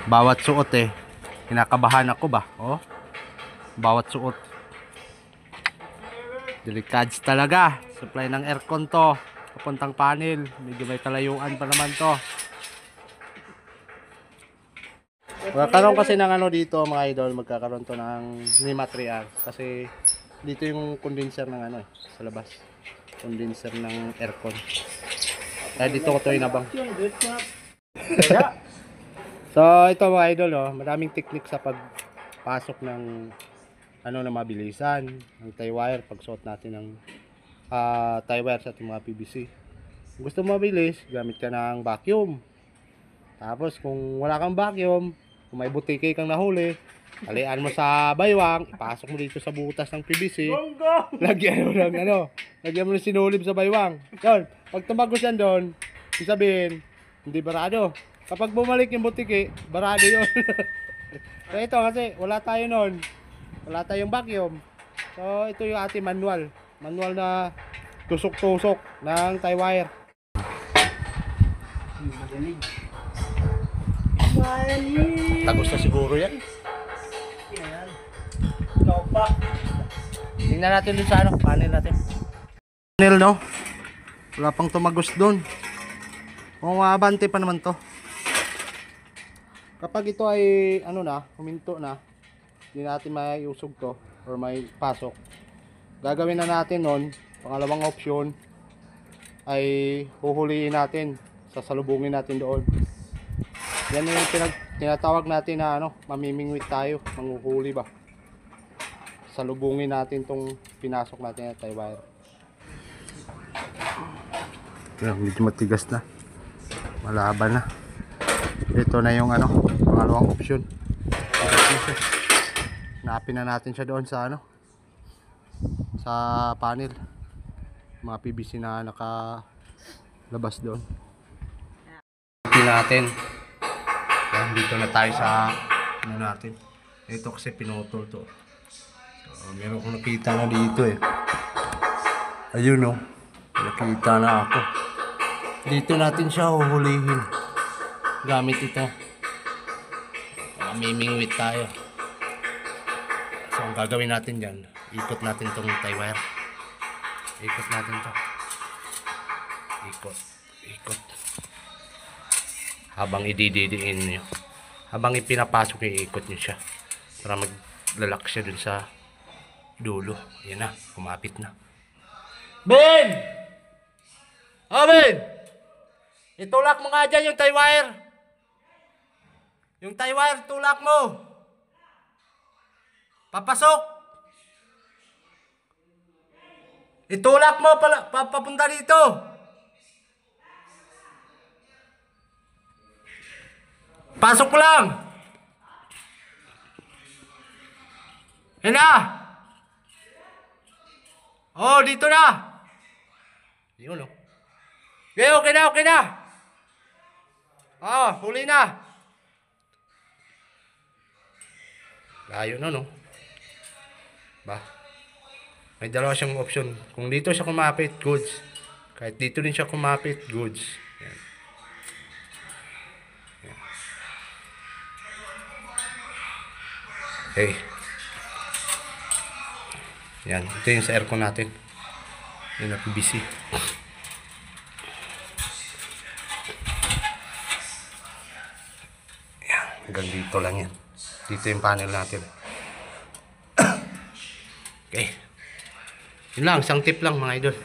Bawat suot eh, kinakabahan ako ba? Oh, bawat suot. Delikado talaga. Supply ng aircon to. Papuntang panel. Medyo may kalayuan pa naman to. Magkakaroon kasi ng ano dito mga idol. Magkakaroon to ng NEMA 3R. Kasi dito yung condenser ng ano sa labas. Condenser ng aircon. Kaya dito ko to inabang. So ito mga idol, oh, maraming technique sa pagpasok ng ano na mabilisan ng tie wire pag suot natin ng tie wire sa ating mga PVC. Kung gusto mo mabilis, gamit ka ng vacuum. Tapos kung wala kang vacuum, kung may butike kang nahuli, talian mo sa baywang, ipasok mo dito sa butas ng PVC. Lagyan mo ng lagyan mo ng sinulib sa baywang. Yun, pag tumagos yan doon, sabihin, hindi barado. Kapag bumalik yung butike, barado yun. So ito kasi wala tayo noon. Wala tayong vacuum. So ito yung ating manual. Manual na tusok-tusok ng tie wire. Tagos na siguro yan. Tingnan natin dun sa panel natin. Panel no? Wala pang tumagos dun. Kung maabante pa naman to. Kapag ito ay huminto na, hindi natin maiusog to or may pasok. Gagawin na natin nun, pangalawang option ay huhuliin natin, sasalubungin natin doon. Yan yung tinatawag natin na mamimingwit tayo, manghuhuli ba. Salubungin natin tong pinasok natin na tie wire. Medyo matigas na. Malaban na. Ito na yung pangalawang option. Hanapin na natin siya doon sa sa panel. Mga PVC na nakalabas doon. Hanapin natin. Yan, dito na tayo sa natin. Ito kasi pinutol to. So, meron kong nakita na dito eh. Ayun nakita na ako. Dito natin siya huhulihin. Gamit ito. Mamimingwit tayo. So ang gagawin natin dyan, ikot natin tong tie wire. Ikot natin to. Ikot. Habang idididiin nyo. Habang ipinapasok nyo, iikot nyo siya. Para maglalak siya dun sa dulo. Yan na, kumapit na. Ben! Oh Ben! Itulak mo nga dyan yung tie wire. Yung tie wire, tulak mo. Papasok. Itulak mo papunta dito. Pasok lang. Yan na. Oh, dito na. Yun Okay na. Oh, huli na. Layo na ba? May dalawa siyang option. Kung dito siya kumapit, goods. Kahit dito din siya kumapit, goods. Yan. Okay. Yan. Ito yung sa aircon natin. Yan na PVC. Yan. Hanggang dito lang yan. Dito yung panel natin. Okay. Yun lang. Isang tip lang mga idol.